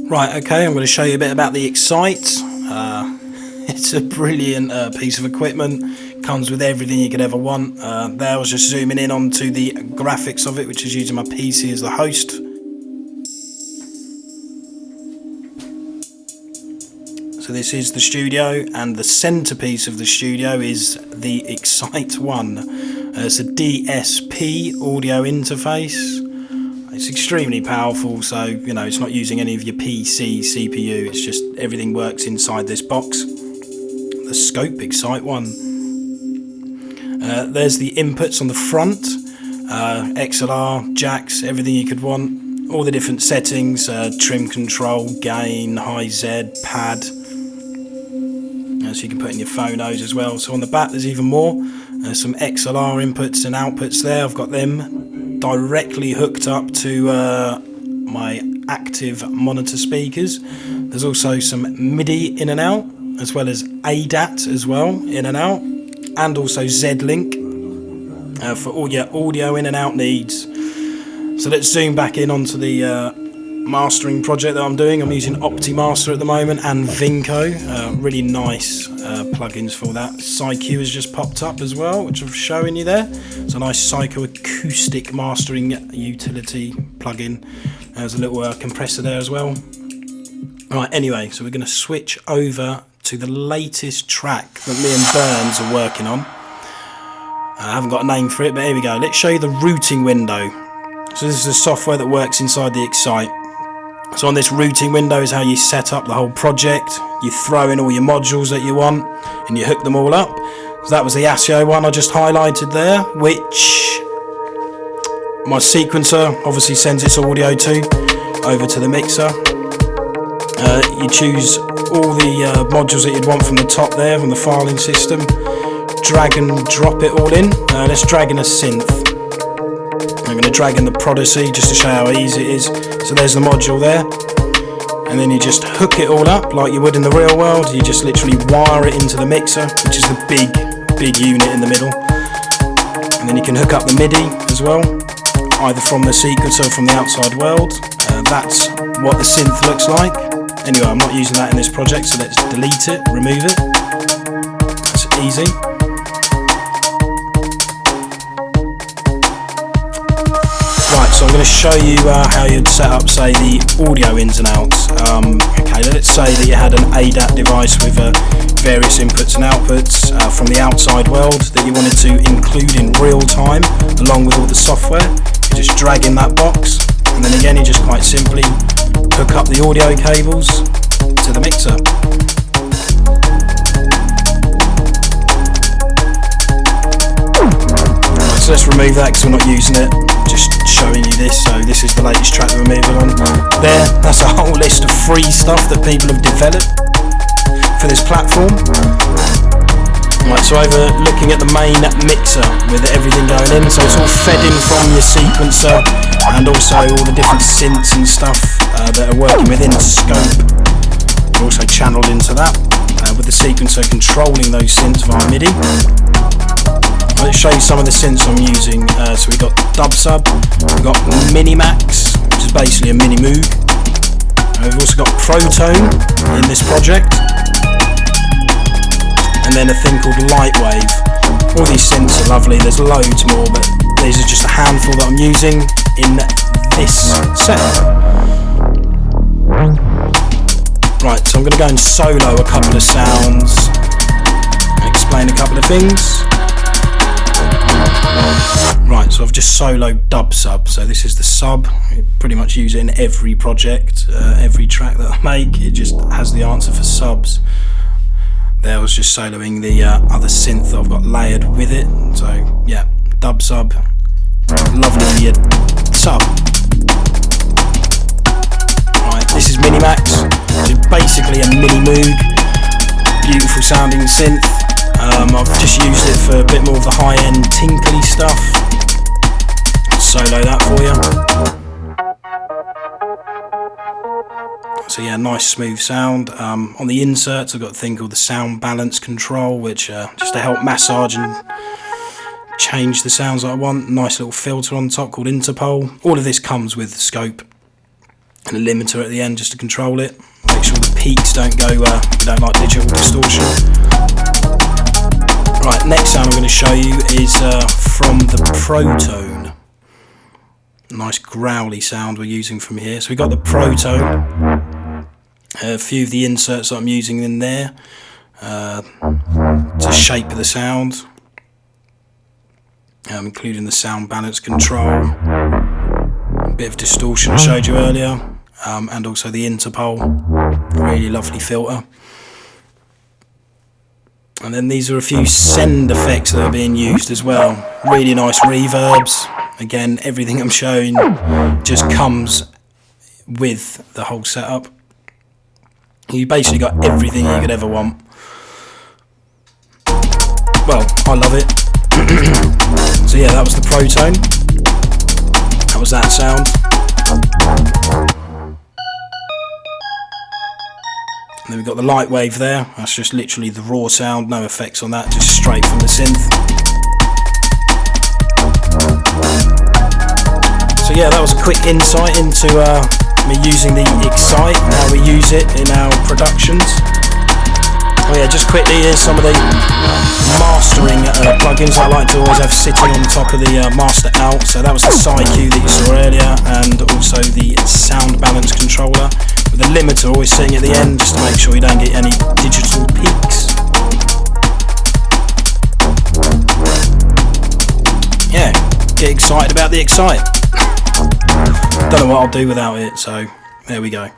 Right, okay, I'm going to show you a bit about the Xite. It's a brilliant piece of equipment. Comes with everything you could ever want. There I was just zooming in onto the graphics of it, which is using my PC as the host. So this is the studio, and the centerpiece of the studio is the Xite One. It's a DSP audio interface. It's extremely powerful, so you know it's not using any of your PC CPU. It's just everything works inside this box. The scope Xite One. There's the inputs on the front. XLR, jacks, everything you could want. All the different settings: trim control, gain, high Z, pad. So you can put in your phonos as well. So on the back there's even more. Some XLR inputs and outputs there. I've got them directly hooked up to my active monitor speakers. There's also some MIDI in and out, as well as ADAT as well, in and out, and also Z-Link for all your audio in and out needs. So let's zoom back in onto the mastering project that I'm doing. I'm using OptiMaster at the moment and Vinco. Really nice plugins for that. PsyQ has just popped up as well, which I'm showing you there. It's a nice psychoacoustic mastering utility plugin. There's a little compressor there as well. Alright, anyway, so we're going to switch over to the latest track that me and Burns are working on. I haven't got a name for it, but here we go. Let's show you the routing window. So this is the software that works inside the Xite. So on this routing window is how you set up the whole project. You throw in all your modules that you want and you hook them all up. So that was the ASIO one I just highlighted there, which my sequencer obviously sends its audio to over to the mixer. You choose all the modules that you'd want from the top there, from the filing system. Drag and drop it all in. Let's drag in a synth. I'm going to drag in the Prodigy just to show how easy it is. So there's the module there, and then you just hook it all up like you would in the real world. You just literally wire it into the mixer, which is the big unit in the middle, and then you can hook up the MIDI as well, either from the sequencer or from the outside world. That's what the synth looks like. Anyway, I'm not using that in this project, so let's delete it, remove it. That's easy. Right, so I'm going to show you how you'd set up, say, the audio ins and outs. Okay, let's say that you had an ADAT device with various inputs and outputs from the outside world that you wanted to include in real time, along with all the software. You just drag in that box, and then again you just quite simply hook up the audio cables to the mixer. Right, so let's remove that because we're not using it. Just showing you this. So this is the latest track that we're moving on. There, that's a whole list of free stuff that people have developed for this platform. Right, so over looking at the main mixer with everything going in, so it's all fed in from your sequencer and also all the different synths and stuff that are working within scope are also channeled into that with the sequencer controlling those synths via MIDI. Let's show you some of the synths I'm using. So we've got Dub Sub, we've got Minimax, which is basically a mini Moog. We've also got Protone in this project, and then a thing called Lightwave. All these synths are lovely, there's loads more, but these are just a handful that I'm using in this set. Right, so I'm going to go and solo a couple of sounds and explain a couple of things. Right, so I've just soloed Dub Sub, so this is the sub. I pretty much use it in every project, every track that I make, it just has the answer for subs. There I was just soloing the other synth that I've got layered with it, so yeah, Dub Sub, lovely sub. Right, this is Minimax, which is basically a mini Moog, beautiful sounding synth. I've just used it for a bit more of the high-end tinkly stuff. I'll solo that for you. So yeah, nice smooth sound. On the inserts I've got a thing called the sound balance control, which just to help massage and change the sounds that I want. Nice little filter on top called Interpol. All of this comes with scope. and a limiter at the end just to control it. Make sure the peaks don't go, don't like digital distortion. Right, next sound I'm going to show you is from the Protone. Nice growly sound we're using from here. So we've got the Protone. A few of the inserts that I'm using in there to shape the sound, including the sound balance control, a bit of distortion I showed you earlier, and also the interpol. Really lovely filter. And then these are a few send effects that are being used as well. Really nice reverbs. Again, everything I'm showing just comes with the whole setup. You basically got everything you could ever want. Well, I love it. So yeah, that was the Protone. That was that sound. And then we've got the light wave there. That's just literally the raw sound, no effects on that, just straight from the synth. So yeah, that was a quick insight into me using the Xite and how we use it in our productions. Oh yeah, just quickly, here's some of the mastering plugins I like to always have sitting on top of the master out. So that was the SiQ that you saw earlier, and also the sound balance controller with the limiter always sitting at the end just to make sure you don't get any digital peaks. Yeah, get excited about the Xite. Don't know what I'll do without it, so there we go.